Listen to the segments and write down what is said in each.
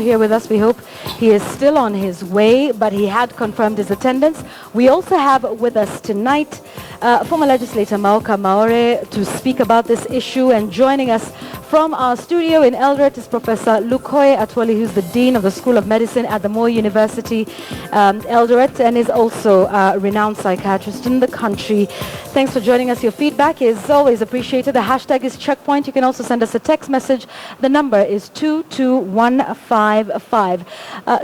here with us. We hope he is still on his way, but he had confirmed his attendance. We also have with us tonight former legislator Mauka Maore to speak about this issue, and joining us from our studio in Eldoret is Professor Lukoye Atwoli, who's the Dean of the School of Medicine at the Moi University, Eldoret, and is also a renowned psychiatrist in the country. Thanks for joining us. Your feedback is always appreciated. The hashtag is Checkpoint. You can also send us a text message. The number is 22155.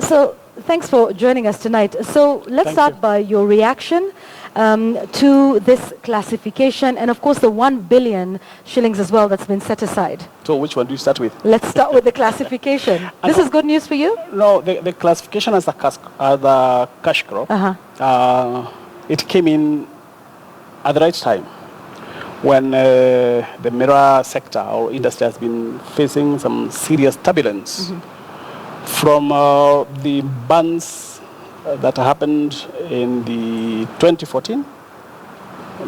So thanks for joining us tonight. So let's start by your reaction to this classification, and of course the 1 billion shillings as well that's been set aside. So which one do you start with? Let's start with the classification. This is good news for you? No, the classification as the cash crop, it came in at the right time when the Miraa sector or industry has been facing some serious turbulence from the bans that happened in the 2014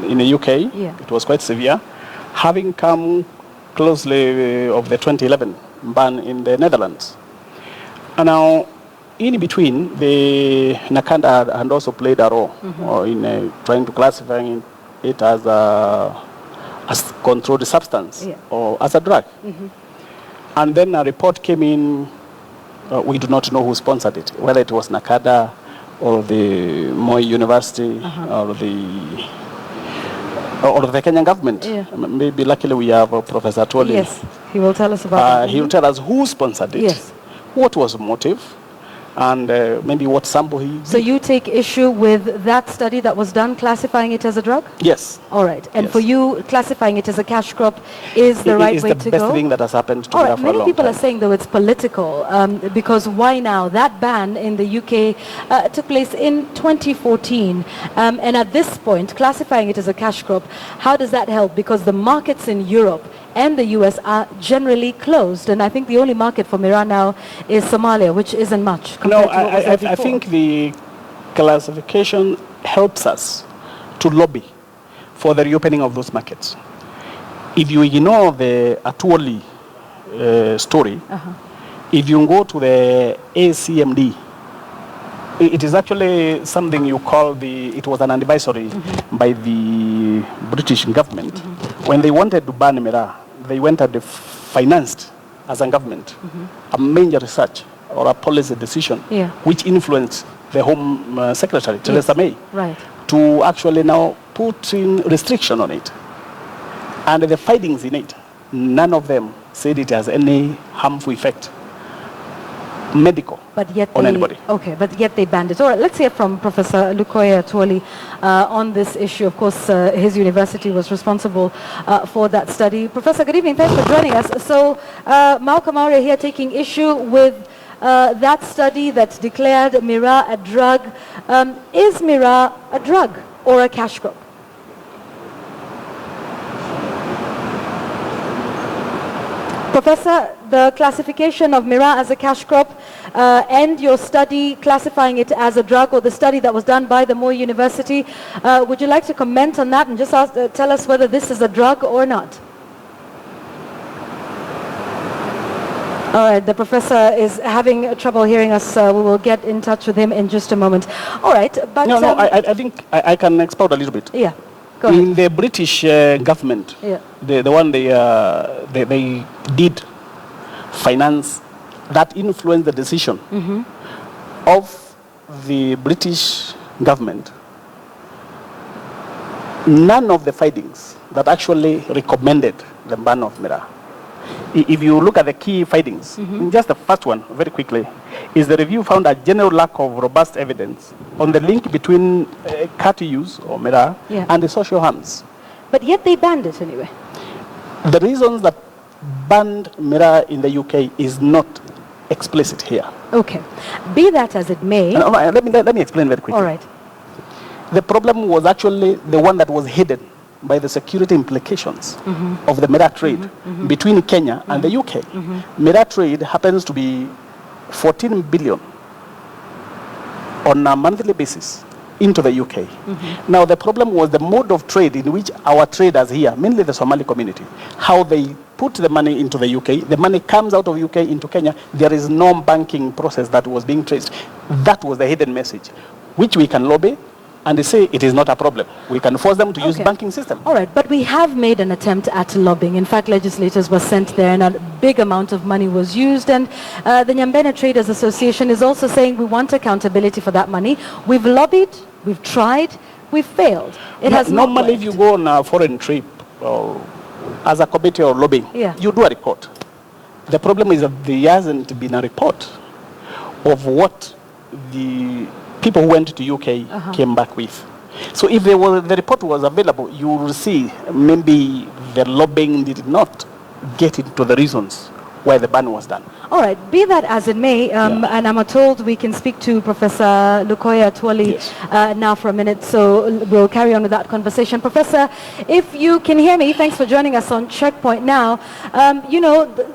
in the UK. It was quite severe, having come closely of the 2011 ban in the Netherlands. And now, in between, the Nakanda had also played a role in trying to classify it as a controlled substance or as a drug. And then a report came in. We do not know who sponsored it, whether it was Nakada or the Moi University or the Kenyan government. Maybe luckily we have Professor Atwoli. Yes, he will tell us about it. He will tell us who sponsored it, what was the motive, and maybe what sample he did. So you take issue with that study that was done classifying it as a drug? Yes. All right. And for you, classifying it as a cash crop is the right way to go? It's the best thing that has happened to All me right. for a long Many people time. are saying, though, it's political, because why now? That ban in the UK took place in 2014. And at this point, classifying it as a cash crop, how does that help? Because the markets in Europe and the US are generally closed, and I think the only market for Miraa now is Somalia, which isn't much. No, I think the classification helps us to lobby for the reopening of those markets. If you ignore the Atwoli story, if you go to the ACMD, it is actually something you call it was an advisory by the British government. When they wanted to ban Miraa, they went and financed as a government a major research or a policy decision which influenced the Home Secretary, Theresa May, to actually now put in restriction on it. And the findings in it, none of them said it has any harmful effect, medical, on anybody. Okay, but yet they banned it. All right, let's hear from Professor Lukoye Atwoli on this issue. Of course, his university was responsible for that study. Professor, good evening. Thanks for joining us. So, Mauka Maore here taking issue with that study that declared Miraa a drug. Is Miraa a drug or a cash crop? Professor, the classification of Miraa as a cash crop and your study classifying it as a drug, or the study that was done by the Moi University, would you like to comment on that and just tell us whether this is a drug or not? All right, the professor is having trouble hearing us. We will get in touch with him in just a moment. All right, but... No, I think I can expound a little bit. Yeah. Go ahead. In the British government, the one they did finance, that influenced the decision of the British government. None of the findings that actually recommended the ban of Miraa. If you look at the key findings, just the first one, very quickly, is the review found a general lack of robust evidence on the link between cat use, or Miraa, and the social harms. But yet they banned it anyway. The reasons that banned Miraa in the UK is not explicit here. Okay. Be that as it may... Let me explain very quickly. All right. The problem was actually the one that was hidden by the security implications of the Miraa trade between Kenya and the UK. Miraa trade happens to be 14 billion on a monthly basis into the UK. Now the problem was the mode of trade in which our traders here, mainly the Somali community, how they put the money into the UK, the money comes out of UK into Kenya, there is no banking process that was being traced. That was the hidden message, which we can lobby, and they say it is not a problem. We can force them to use banking system. All right, but we have made an attempt at lobbying. In fact, legislators were sent there and a big amount of money was used. And the Nyambene Traders Association is also saying we want accountability for that money. We've lobbied, we've tried, we've failed. It has not normally worked. if you go on a foreign trip or as a committee or lobbying, you do a report. The problem is that there hasn't been a report of what the people who went to UK came back with. So if the report was available, you will see maybe the lobbying did not get into the reasons why the ban was done. All right, be that as it may, and I'm told we can speak to Professor Lukoya Twali now for a minute, so we'll carry on with that conversation. Professor, if you can hear me, thanks for joining us on Checkpoint now. You know,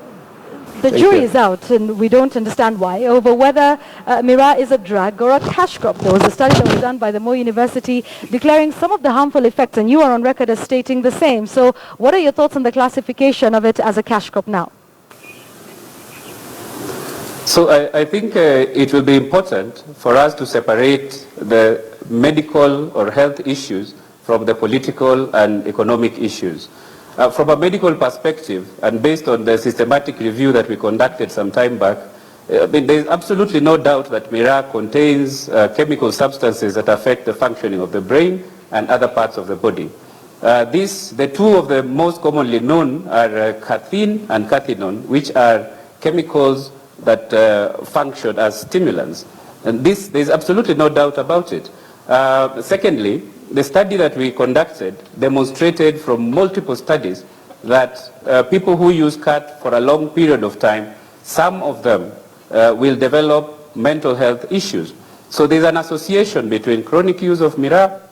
the jury is out, and we don't understand why, over whether Miraa is a drug or a cash crop. There was a study that was done by the Mo University declaring some of the harmful effects, and you are on record as stating the same. So what are your thoughts on the classification of it as a cash crop now? So I think it will be important for us to separate the medical or health issues from the political and economic issues. From a medical perspective, and based on the systematic review that we conducted some time back, there is absolutely no doubt that Miraa contains chemical substances that affect the functioning of the brain and other parts of the body. The two of the most commonly known are caffeine and cathinone, which are chemicals that function as stimulants. And there is absolutely no doubt about it. Secondly, the study that we conducted demonstrated from multiple studies that people who use cat for a long period of time, some of them will develop mental health issues. So there's an association between chronic use of Miraa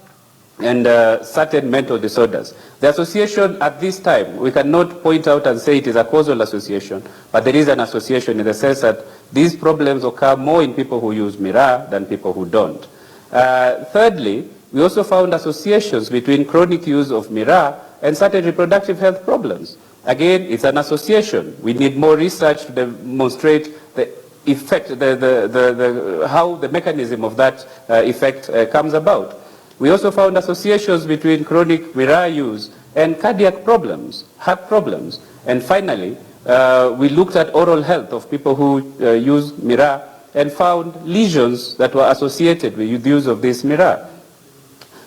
and certain mental disorders. The association at this time, we cannot point out and say it is a causal association, but there is an association in the sense that these problems occur more in people who use Miraa than people who don't. Thirdly, we also found associations between chronic use of Miraa and certain reproductive health problems. Again, it's an association. We need more research to demonstrate the effect, how the mechanism of that effect comes about. We also found associations between chronic Miraa use and cardiac problems, heart problems. And finally, we looked at oral health of people who use Miraa and found lesions that were associated with the use of this Miraa.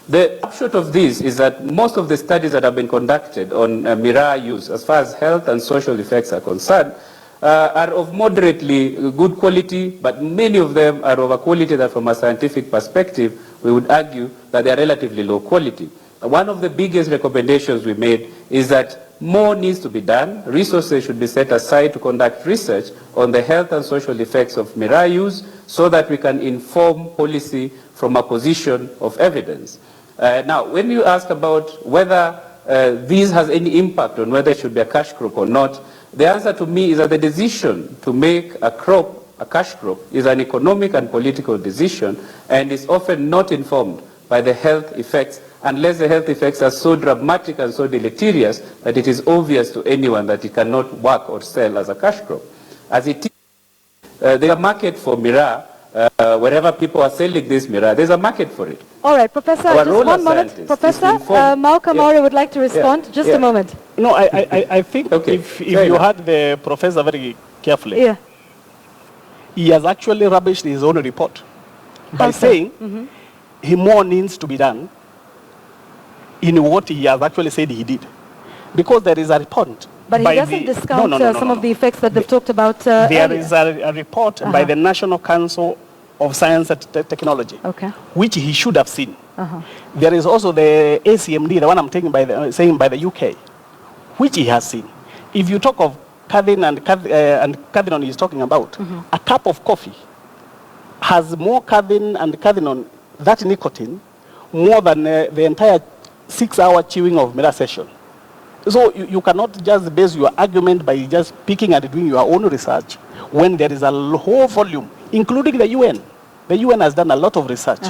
The upshot of this is that most of the studies that have been conducted on Miraa use, as far as health and social effects are concerned, are of moderately good quality, but many of them are of a quality that from a scientific perspective, we would argue that they are relatively low quality. One of the biggest recommendations we made is that more needs to be done. Resources should be set aside to conduct research on the health and social effects of Miraa use so that we can inform policy from a position of evidence. Now, when you ask about whether this has any impact on whether it should be a cash crop or not, the answer to me is that the decision to make a crop a cash crop is an economic and political decision and is often not informed by the health effects unless the health effects are so dramatic and so deleterious that it is obvious to anyone that it cannot work or sell as a cash crop. As it is, there's a market for Miraa. Wherever people are selling this Miraa, there's a market for it. All right, Professor, just one moment. Professor, Malcolm Ore would like to respond. Just a moment. No, I think if you heard the professor very carefully, he has actually rubbished his own report by saying he more needs to be done in what he has actually said he did. Because there is a report. But he doesn't discount some of the effects that they've talked about There is a report by the National Council of Science and Technology, which he should have seen. There is also the ACMD, the one I'm taking saying by the UK, which he has seen. If you talk of caffeine and cathinone he's talking about, a cup of coffee has more caffeine and cathinone, that nicotine, more than the entire 6-hour chewing of Miraa session. So you cannot just base your argument by just picking and doing your own research when there is a whole volume, including the UN. The UN has done a lot of research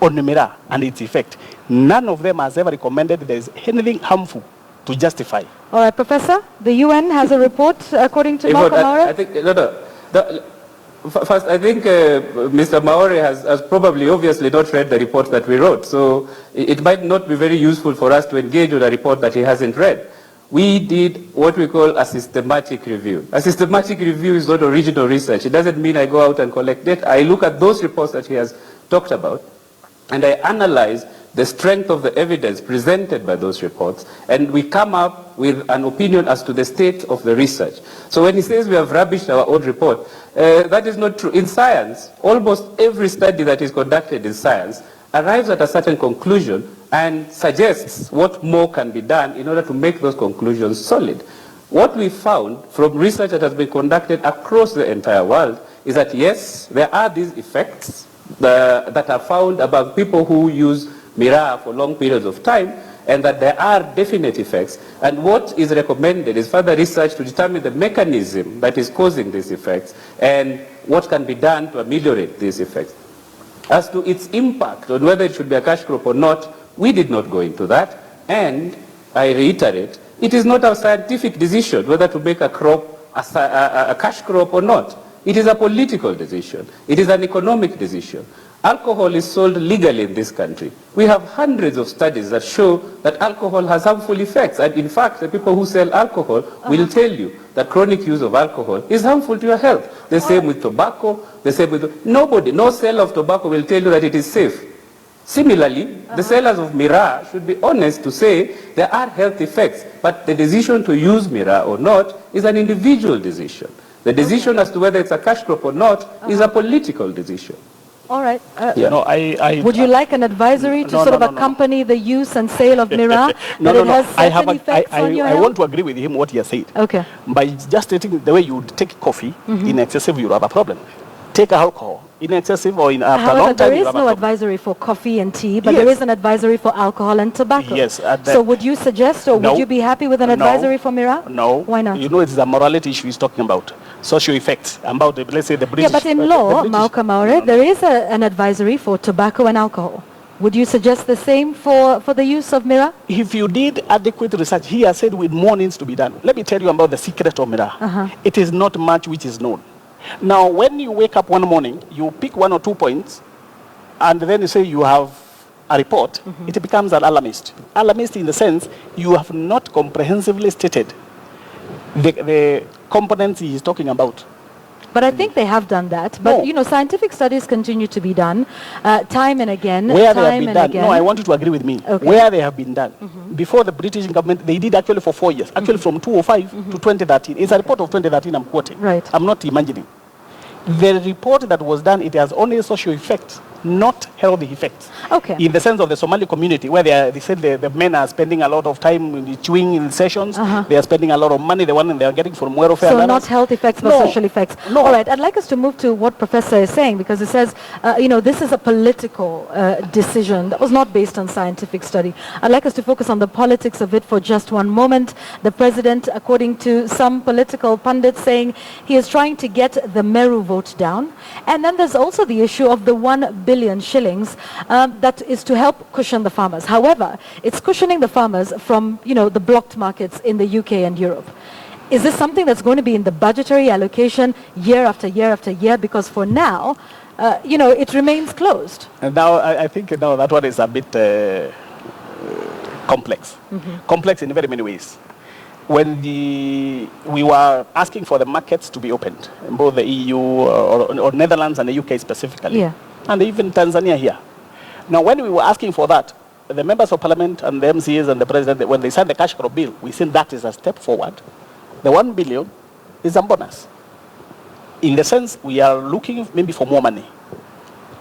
on Miraa and its effect. None of them has ever recommended there is anything harmful to justify. All right, Professor, the UN has a report, according to Malcolm Maure. I think, first, I think Mr. Maure has probably obviously not read the report that we wrote, so it might not be very useful for us to engage with a report that he hasn't read. We did what we call a systematic review. A systematic review is not original research. It doesn't mean I go out and collect data. I look at those reports that he has talked about, and I analyze the strength of the evidence presented by those reports, and we come up with an opinion as to the state of the research. So when he says we have rubbished our own report, that is not true. In science, almost every study that is conducted in science arrives at a certain conclusion and suggests what more can be done in order to make those conclusions solid. What we found from research that has been conducted across the entire world is that yes, there are these effects that are found among people who use Miraa for long periods of time, and that there are definite effects. And what is recommended is further research to determine the mechanism that is causing these effects and what can be done to ameliorate these effects. As to its impact on whether it should be a cash crop or not, we did not go into that. And I reiterate, it is not a scientific decision whether to make a crop a cash crop or not. It is a political decision. It is an economic decision. Alcohol is sold legally in this country. We have hundreds of studies that show that alcohol has harmful effects. And in fact, the people who sell alcohol will tell you that chronic use of alcohol is harmful to your health. The same with tobacco, the same with... Nobody, no seller of tobacco will tell you that it is safe. Similarly, the sellers of Miraa should be honest to say there are health effects, but the decision to use Miraa or not is an individual decision. The decision as to whether it's a cash crop or not is a political decision. All right. I would you like an advisory to accompany the use and sale of Miraa? I want to agree with him what he has said. Okay. By just taking the way you take coffee in excessive, you have a problem. Take alcohol in excessive or in after a long time. There is no advisory for coffee and tea, but there is an advisory for alcohol and tobacco. Yes. So would you suggest, or would you be happy with an advisory for Miraa? No. Why not? You know, it's a morality issue he's talking about. Social effects about, let's say, the British... Yeah, but in law, Malcolm Maure, there is an advisory for tobacco and alcohol. Would you suggest the same for the use of Miraa? If you did adequate research, he has said with more needs to be done. Let me tell you about the secret of Miraa. It is not much which is known. Now, when you wake up one morning, you pick 1 or 2 points, and then you say you have a report, it becomes an alarmist. Alarmist in the sense you have not comprehensively stated the components he is talking about. But I think they have done that. But, you know, scientific studies continue to be done time and again. Where they have been done. No, I want you to agree with me. Okay. Where they have been done. Before the British government, they did actually for 4 years. Actually from 2005 to 2013. It's a report of 2013 I'm quoting. Right. I'm not imagining. The report that was done, it has only social effects, not healthy effects. Okay. In the sense of the Somali community, where they said the men are spending a lot of time chewing in sessions, they are spending a lot of money, the one they are getting from welfare. So not health effects, but social effects. No. All right, I'd like us to move to what Professor is saying, because it says, you know, this is a political decision that was not based on scientific study. I'd like us to focus on the politics of it for just one moment. The president, according to some political pundits, saying he is trying to get the Meru vote down. And then there's also the issue of the 1 billion shillings that is to help cushion the farmers. However, it's cushioning the farmers from, you know, the blocked markets in the UK and Europe. Is this something that's going to be in the budgetary allocation year after year after year? Because for now, you know, it remains closed. And now I think now that one is a bit complex. Complex in very many ways. When we were asking for the markets to be opened, in both the EU or Netherlands and the UK specifically, and even Tanzania here. Now, when we were asking for that, the members of parliament and the MCAs and the president, when they signed the cash crop bill, we said that is a step forward. The 1 billion is a bonus. In the sense, we are looking maybe for more money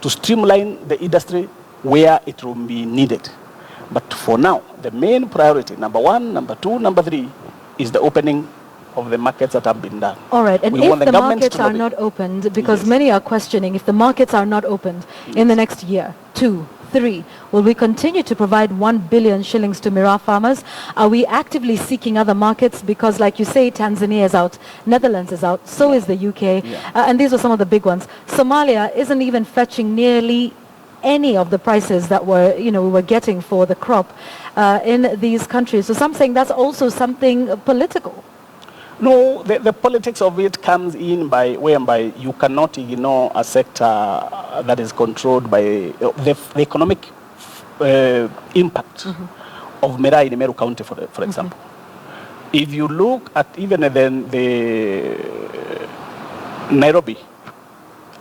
to streamline the industry where it will be needed. But for now, the main priority, number 1, number 2, number 3, is the opening of the markets that have been done. All right, and if the markets are not opened, because many are questioning, if the markets are not opened in the next year, 2, 3, will we continue to provide 1 billion shillings to Miraa farmers? Are we actively seeking other markets? Because like you say, Tanzania is out, Netherlands is out, so is the UK, and these are some of the big ones. Somalia isn't even fetching nearly any of the prices that were, we were getting for the crop in these countries. So some saying that's also something political. No, the politics of it comes in whereby you cannot ignore a sector that is controlled by the economic impact of Miraa in Meru County, for example. If you look at even the Nairobi,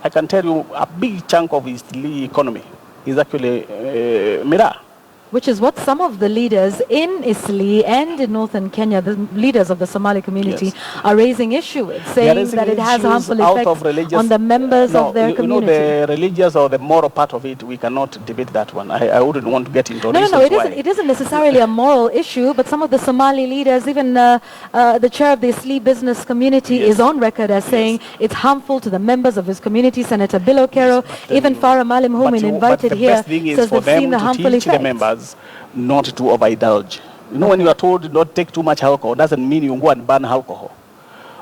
I can tell you a big chunk of its economy is actually Miraa. Which is what some of the leaders in Isli and in northern Kenya, the leaders of the Somali community, are raising issue with, saying that it has harmful effects on the members of their community. The religious or the moral part of it, we cannot debate that one. I wouldn't want to get into No, it isn't necessarily a moral issue, but some of the Somali leaders, even the chair of the Isli business community is on record as saying it's harmful to the members of his community. Senator Bill Okero, even Farah Malim, whom we invited here, says they've seen the harmful effects. Not to overindulge. When you are told not take too much alcohol, doesn't mean you go and ban alcohol.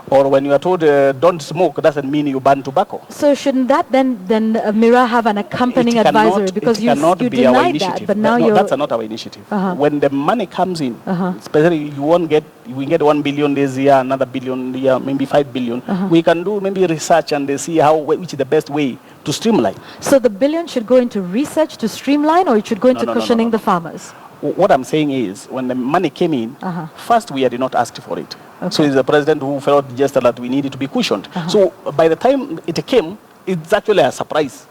Or when you are told don't smoke, doesn't mean you ban tobacco. So shouldn't that then Miraa have an accompanying advisory? Because you denied that, but now that's not our initiative. When the money comes in, especially we get 1 billion this year, another billion year, maybe 5 billion. We can do maybe research and see which is the best way to streamline. So the billion should go into research to streamline, or it should go into cushioning the farmers? What I'm saying is, when the money came in, first we had not asked for it. So it's the president who felt just that we needed to be cushioned. So by the time it came, it's actually a surprise.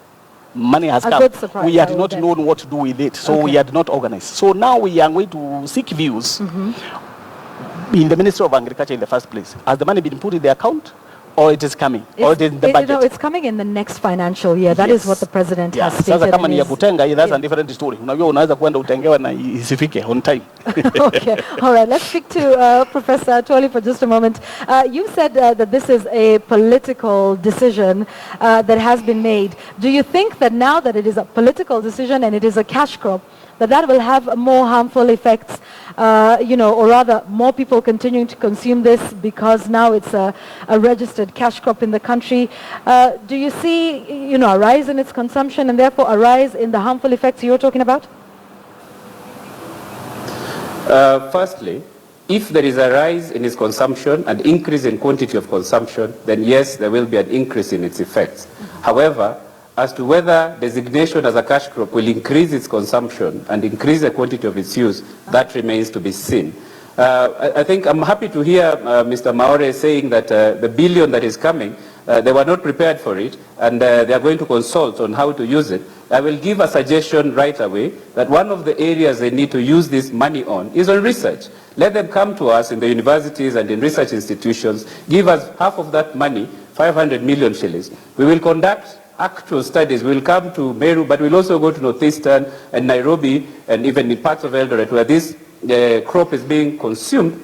Money has come. Good surprise, we had not known what to do with it, so we had not organized. So now we are going to seek views in the Ministry of Agriculture in the first place. Has the money been put in the account? Or it is coming, or it is in the budget? It's coming in the next financial year. That is what the president has stated. Sasa kama ni ya kutenga, that's a different story. Unajua unaweza kwenda utengewa na isifike on time. Okay, all right. Let's speak to Professor Atwoli for just a moment. You said that this is a political decision that has been made. Do you think that now that it is a political decision and it is a cash crop, that will have more harmful effects, or rather more people continuing to consume this because now it's a registered cash crop in the country? Do you see, a rise in its consumption and therefore a rise in the harmful effects you're talking about? Firstly, if there is a rise in its consumption and increase in quantity of consumption, then yes, there will be an increase in its effects. However, as to whether designation as a cash crop will increase its consumption and increase the quantity of its use, that remains to be seen. I think I'm happy to hear Mr. Maore saying that the billion that is coming, they were not prepared for it, and they are going to consult on how to use it. I will give a suggestion right away that one of the areas they need to use this money on is on research. Let them come to us in the universities and in research institutions, give us half of that money, 500 million shillings. We will conduct actual studies. We'll come to Meru, but we'll also go to Northeastern and Nairobi and even in parts of Eldoret where this crop is being consumed,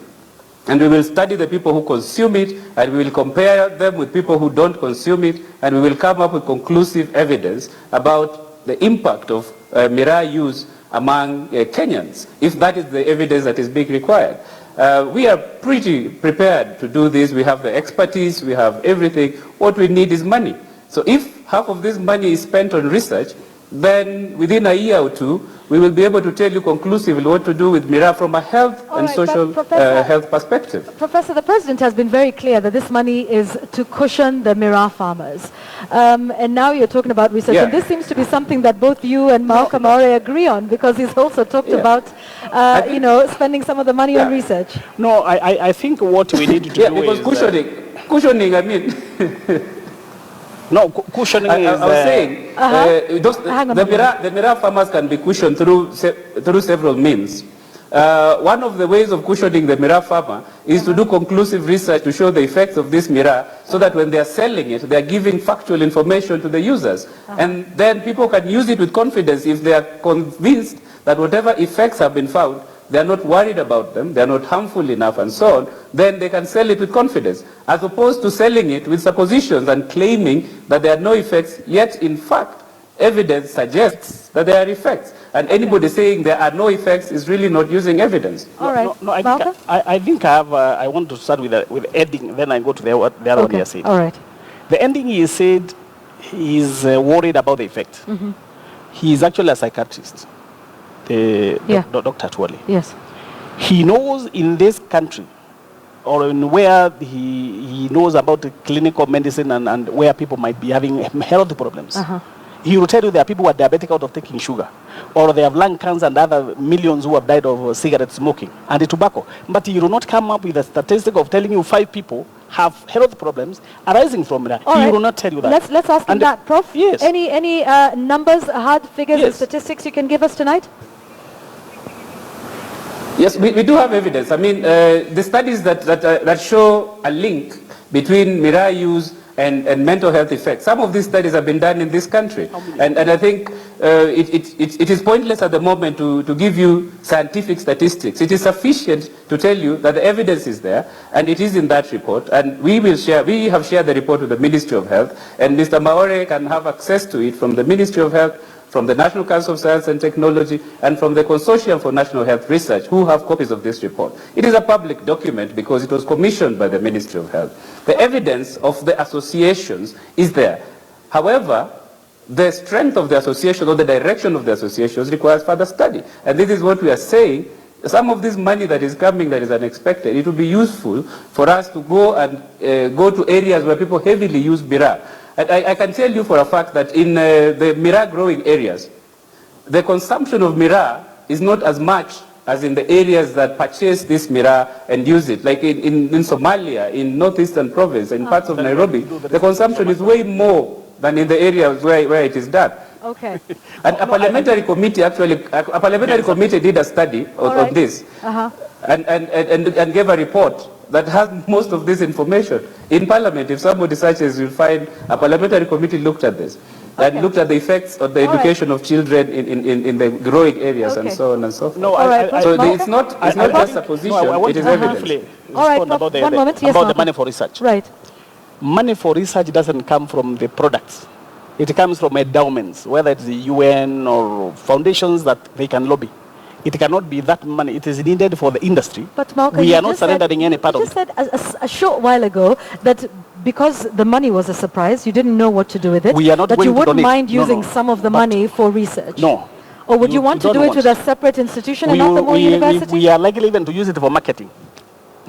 and we will study the people who consume it, and we will compare them with people who don't consume it, and we will come up with conclusive evidence about the impact of Miraa use among Kenyans, if that is the evidence that is being required. We are pretty prepared to do this. We have the expertise, we have everything. What we need is money. So if half of this money is spent on research, then within a year or two, we will be able to tell you conclusively what to do with Miraa from a health and social health perspective. Professor, the President has been very clear that this money is to cushion the Miraa farmers. And now you're talking about research. And this seems to be something that both you and Malcolm Maore agree on, because he's also talked about, spending some of the money on research. No, I think what we need to do because is... cushioning, I mean... No, cushioning is... I was saying, the Miraa farmers can be cushioned through several means. One of the ways of cushioning the Miraa farmer is to do conclusive research to show the effects of this Miraa, so that when they are selling it, they are giving factual information to the users. And then people can use it with confidence if they are convinced that whatever effects have been found, they are not worried about them, they are not harmful enough and so on, then they can sell it with confidence, as opposed to selling it with suppositions and claiming that there are no effects, yet in fact evidence suggests that there are effects. And anybody saying there are no effects is really not using evidence. All right. No, I think I want to start with ending, then I go to the other one you said. All right. The ending, he said he is worried about the effect. He is actually a psychiatrist, Dr. Tuole. Yes. He knows in this country, or in where he knows about the clinical medicine and where people might be having health problems. He will tell you there are people who are diabetic out of taking sugar, or they have lung cancer and other millions who have died of cigarette smoking and the tobacco. But he will not come up with a statistic of telling you 5 people have health problems arising from that. He will not tell you that. Let's ask him that, Prof. Yes. Any numbers, hard figures, and statistics you can give us tonight? Yes, we do have evidence. I mean, the studies that show a link between Miraa use and mental health effects. Some of these studies have been done in this country. And I think it is pointless at the moment to give you scientific statistics. It is sufficient to tell you that the evidence is there, and it is in that report. And we have shared the report with the Ministry of Health, and Mr. Maore can have access to it from the Ministry of Health, from the National Council of Science and Technology, and from the Consortium for National Health Research, who have copies of this report. It is a public document because it was commissioned by the Ministry of Health. The evidence of the associations is there. However, the strength of the association or the direction of the associations requires further study. And this is what we are saying. Some of this money that is coming that is unexpected, it will be useful for us to go and go to areas where people heavily use Miraa. I can tell you for a fact that in the Miraa growing areas, the consumption of Miraa is not as much as in the areas that purchase this Miraa and use it. Like in Somalia, in northeastern province, in parts of Nairobi, the consumption is way more than in the areas where it is done. Okay. And a parliamentary committee committee did a study on this and gave a report that has most of this information. In Parliament, if somebody searches, you'll find a parliamentary committee looked at this and looked at the effects of the education of children in the growing areas and so on and so forth. No, so it's not just a position, it is evidence. All right, about one moment. Yes, about the money for research. Right. Money for research doesn't come from the products. It comes from endowments, whether it's the UN or foundations that they can lobby. It cannot be that money. It is needed for the industry. But Malka, we are not surrendering any part of it. You just said a short while ago that because the money was a surprise, you didn't know what to do with it, we are not that going you to wouldn't donate. mind using some of the money for research. No. Or would you want to do it with a separate institution and not the more university? We are likely even to use it for marketing.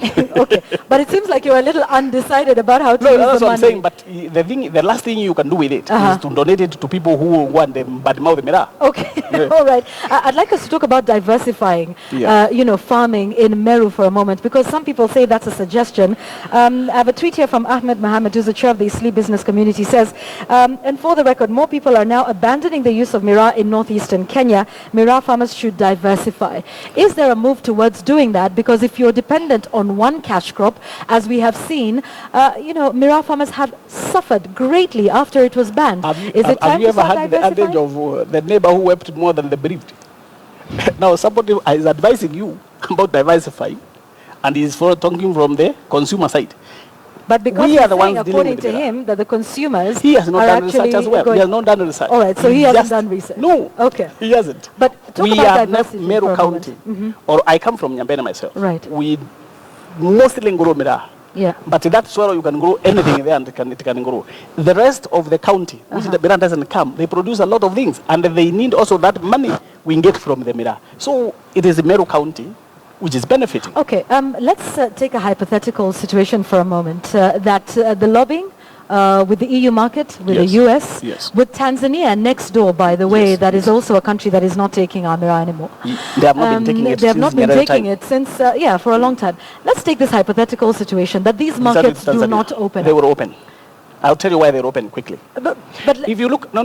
Okay, but it seems like you're a little undecided about how to use the money. That's what I'm saying, but the last thing you can do with it is to donate it to people who want the badmouth Miraa. Okay, all right. I'd like us to talk about diversifying, farming in Meru for a moment, because some people say that's a suggestion. I have a tweet here from Ahmed Mohammed, who's the chair of the Isli business community, says, and for the record, more people are now abandoning the use of Miraa in northeastern Kenya. Miraa farmers should diversify. Is there a move towards doing that? Because if you're dependent on one cash crop, as we have seen, Miraa farmers have suffered greatly after it was banned. Have you ever had the adage of the neighbor who wept more than the bereaved? Now somebody is advising you about diversifying, and he's talking from the consumer side. But because we are the ones according to him, that the consumers he has not done research as well. He has not done research. All right, so he hasn't done research. No, okay, he hasn't. But we have left Meru County, or I come from Nyambene myself. Right. We mostly grow Miraa. Yeah. But that soil you can grow anything there and it can grow. The rest of the county, which the Miraa doesn't come, they produce a lot of things, and they need also that money we get from the Miraa. So it is the Meru County which is benefiting. Okay, let's take a hypothetical situation for a moment. That the lobbying with the EU market, with the US, with Tanzania next door, by the way, that is also a country that is not taking our Miraa anymore. They have not been taking it. They have not been taking it since, for a long time. Let's take this hypothetical situation that these markets do not open. They were open. I'll tell you why they're open quickly. But if you look, no.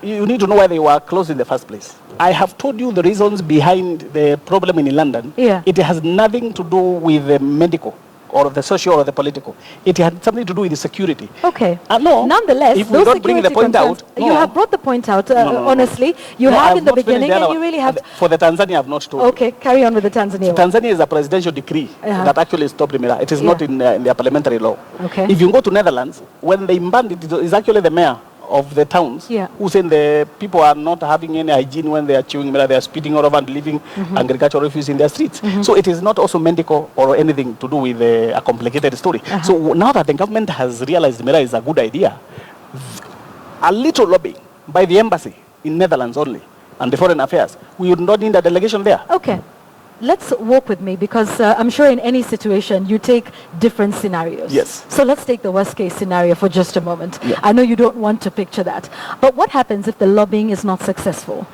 You need to know why they were closed in the first place. I have told you the reasons behind the problem in London. Yeah. It has nothing to do with the medical or the social or the political. It had something to do with the security. Okay. No. Nonetheless, if we don't bring the point out, you have brought the point out. Honestly, you have in the beginning, and you really have. For the Tanzania, I've not told. Okay, carry on with the Tanzania. So Tanzania is a presidential decree that actually stopped the Miraa. It is not in their parliamentary law. Okay. If you go to Netherlands, when they banned it, it's actually the mayor of the towns who saying the people are not having any hygiene when they are chewing Miraa, they are spitting all over and leaving agricultural refuse in their streets. So it is not also medical or anything to do with a complicated story. So now that the government has realized Miraa is a good idea, a little lobbying by the embassy in Netherlands only, and the foreign affairs, we would not need a delegation there. Okay. Let's walk with me, because I'm sure in any situation you take different scenarios. Yes. So let's take the worst case scenario for just a moment. Yeah. I know you don't want to picture that. But what happens if the lobbying is not successful?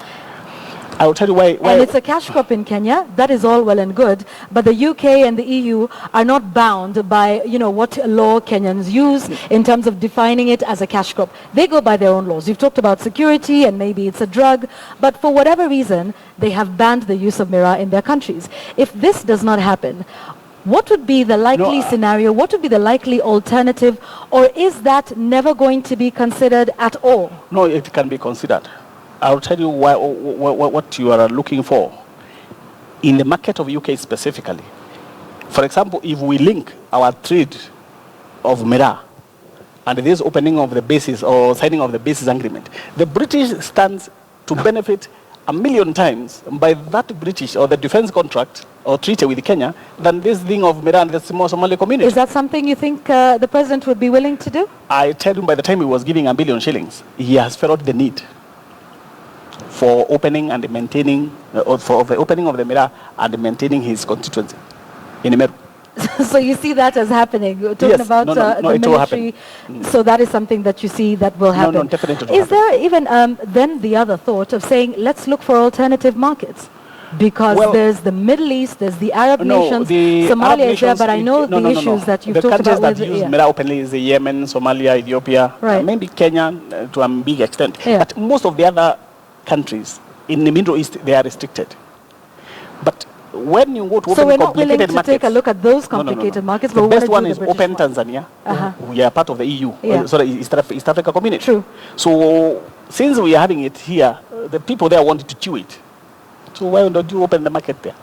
I will tell you why. And it's a cash crop in Kenya. That is all well and good. But the UK and the EU are not bound by, what law Kenyans use in terms of defining it as a cash crop. They go by their own laws. You've talked about security and maybe it's a drug. But for whatever reason, they have banned the use of Miraa in their countries. If this does not happen, what would be the likely scenario? What would be the likely alternative? Or is that never going to be considered at all? No, it can be considered. I'll tell you what you are looking for in the market of UK specifically. For example, if we link our trade of Miraa and this opening of the basis or signing of the basis agreement, the British stands to benefit 1,000,000 times by that British or the defense contract or treaty with Kenya than this thing of Miraa and the Somali community. Is that something you think the president would be willing to do? I tell you, by the time he was giving 1,000,000,000 shillings, he has felt the need for opening and maintaining, for the opening of the Miraa and maintaining his constituency in Meru. So you see that as happening. You're talking Yes. about No, the it will military. So that is something that you see that will happen. No, definitely it will Is there even then the other thought of saying, let's look for alternative markets? Because there's the Middle East, there's the Arab nations, Somalia is there, but I know the issues that you've talked about. The countries that use Miraa openly is Yemen, Somalia, Ethiopia, maybe Kenya to a big extent. Yeah. But most of the other countries in the Middle East, they are restricted. But when you go to so open we're not willing complicated to markets, take a look at those complicated markets. The but best we one wanna is do the Open British Tanzania. We are part of the EU, sorry, East Africa community. True. So since we are having it here, the people there wanted to chew it. So why don't you open the market there?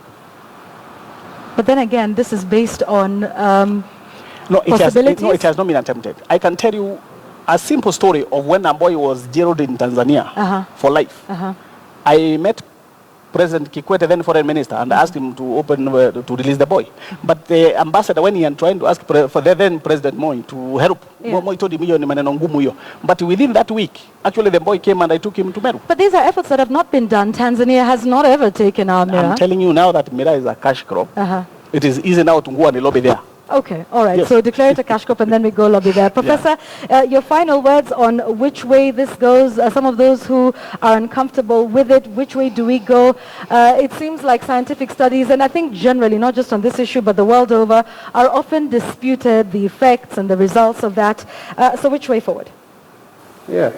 But then again, this is based on possibilities. It has not been attempted. I can tell you a simple story of when a boy was jailed in Tanzania for life. I met President Kikwete, then foreign minister, and asked him to open to release the boy. But the ambassador, when he was trying to ask for the then President Moi to help, Moi told him, but within that week, actually the boy came and I took him to Meru. But these are efforts that have not been done. Tanzania has not ever taken our Miraa. I'm telling you now that Miraa is a cash crop. It is easy now to go and lobby there. Okay, all right. Yes. So declare it a cash crop and then we go lobby there. Professor, your final words on which way this goes. Some of those who are uncomfortable with it, which way do we go? It seems like scientific studies, and I think generally, not just on this issue, but the world over, are often disputed, the effects and the results of that. So which way forward? Yeah.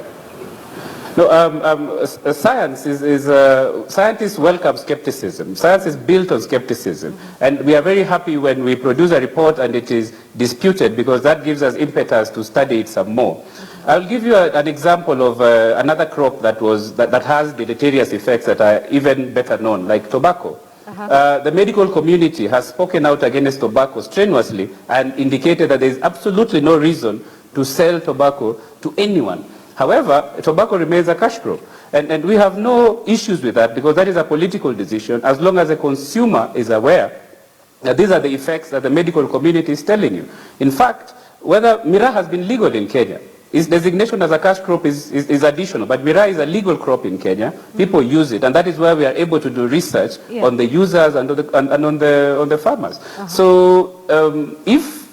No, scientists welcome skepticism. Science is built on skepticism. And we are very happy when we produce a report and it is disputed, because that gives us impetus to study it some more. I'll give you an example of another crop that has deleterious effects that are even better known, like tobacco. The medical community has spoken out against tobacco strenuously and indicated that there is absolutely no reason to sell tobacco to anyone. However, tobacco remains a cash crop. And we have no issues with that, because that is a political decision, as long as the consumer is aware that these are the effects that the medical community is telling you. In fact, whether Miraa has been legal in Kenya, its designation as a cash crop is additional, but Miraa is a legal crop in Kenya. People use it, and that is why we are able to do research on the users and on the farmers. So if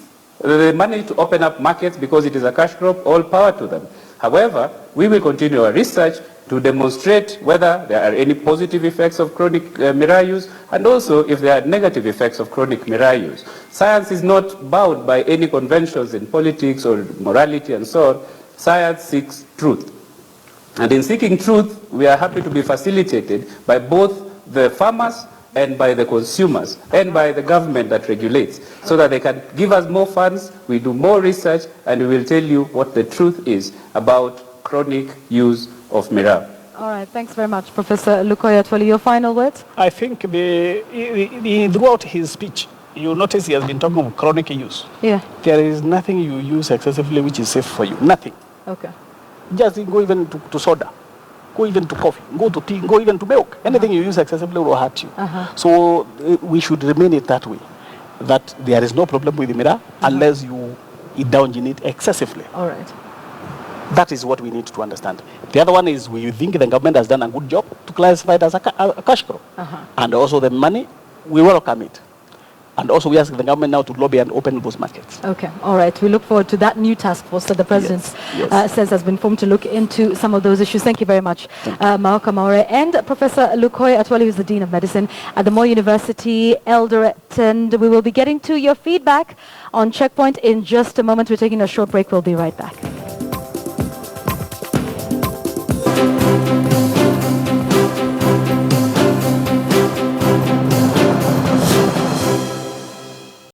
they manage to open up markets because it is a cash crop, all power to them. However, we will continue our research to demonstrate whether there are any positive effects of chronic Miraa use, and also if there are negative effects of chronic Miraa use. Science is not bound by any conventions in politics or morality and so on. Science seeks truth. And in seeking truth, we are happy to be facilitated by both the farmers and by the consumers and by the government that regulates, so that they can give us more funds, we do more research, and we will tell you what the truth is about chronic use of Miraa. All right, thanks very much, Professor Lukoya Twali. Your final words? I think throughout his speech, you notice he has been talking of chronic use. Yeah. There is nothing you use excessively which is safe for you. Nothing. Okay. Just go even to soda. Go even to coffee, go to tea, go even to milk. Anything you use excessively will hurt you. So we should remain it that way, that there is no problem with the Miraa unless you indulge in it excessively. All right. That is what we need to understand. The other one is we think the government has done a good job to classify it as a cash crop. And also the money, we welcome it. And also we ask the government now to lobby and open those markets. Okay, all right. We look forward to that new task force that the President says has been formed to look into some of those issues. Thank you very much, Maoka Maore. And Professor Lukoy Atwali, who's the Dean of Medicine at the Moi University, Eldoret. And we will be getting to your feedback on Checkpoint in just a moment. We're taking a short break. We'll be right back.